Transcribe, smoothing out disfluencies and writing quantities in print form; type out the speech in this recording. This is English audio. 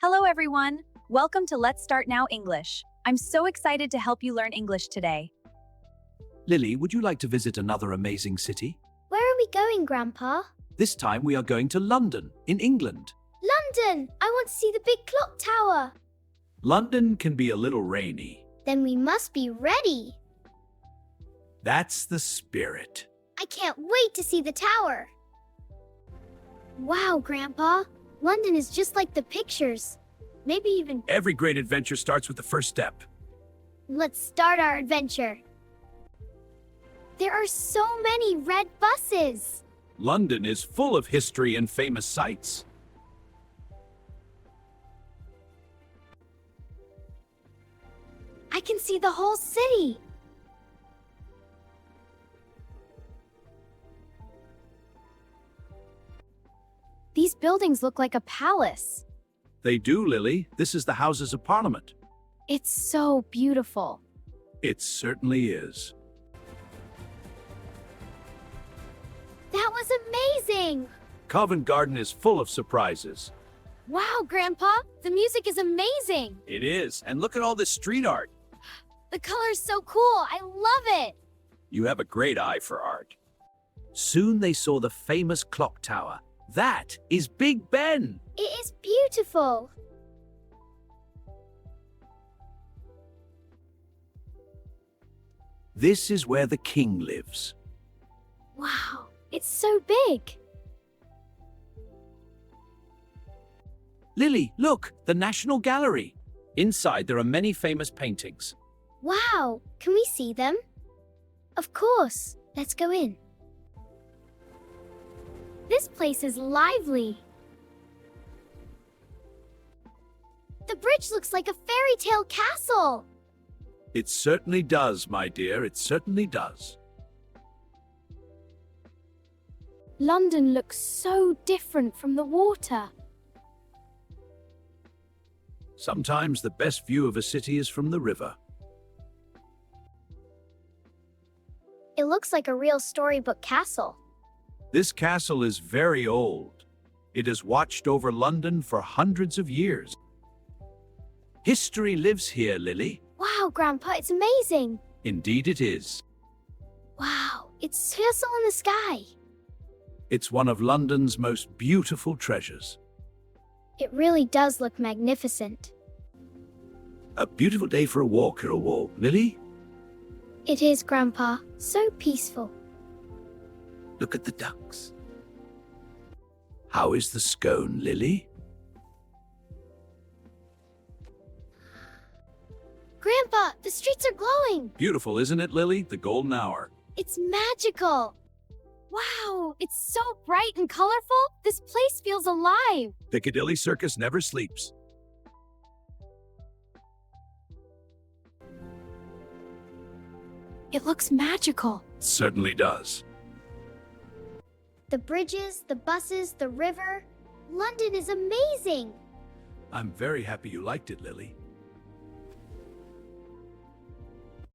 Hello, everyone. Welcome to Let's Start Now English. I'm so excited to help you learn English today. Lily, would you like to visit another amazing city? Where are we going, Grandpa? This time we are going to London, in England. London! I want to see the big clock tower. London can be a little rainy. Then we must be ready. That's the spirit. I can't wait to see the tower. Wow, Grandpa. London is just like the pictures. Maybe even... Every great adventure starts with the first step. Let's start our adventure. There are so many red buses. London is full of history and famous sights. I can see the whole city. These buildings look like a palace. They do, Lily. This is the Houses of Parliament. It's so beautiful. It certainly is. That was amazing! Covent Garden is full of surprises. Wow, Grandpa, the music is amazing! It is. And look at all this street art. The color's so cool, I love it! You have a great eye for art. Soon they saw the famous clock tower. That is Big Ben. It is beautiful! This is where the king lives. Wow, it's so big! Lily, look, the National Gallery. Inside there are many famous paintings. Wow, can we see them? Of course, let's go in. This place is lively. The bridge looks like a fairy tale castle. It certainly does, my dear, it certainly does. London looks so different from the water. Sometimes the best view of a city is from the river. It looks like a real storybook castle. This castle is very old. It has watched over London for hundreds of years. History lives here, Lily. Wow, Grandpa, it's amazing. Indeed it is. Wow, it's a castle in the sky. It's one of London's most beautiful treasures. It really does look magnificent. A beautiful day for a walk, Lily. It is, Grandpa, so peaceful. Look at the ducks. How is the scone, Lily? Grandpa, the streets are glowing. Beautiful, isn't it, Lily? The golden hour. It's magical. Wow, it's so bright and colorful. This place feels alive. Piccadilly Circus never sleeps. It looks magical. Certainly does. The bridges, the buses, the river. London is amazing. I'm very happy you liked it, Lily.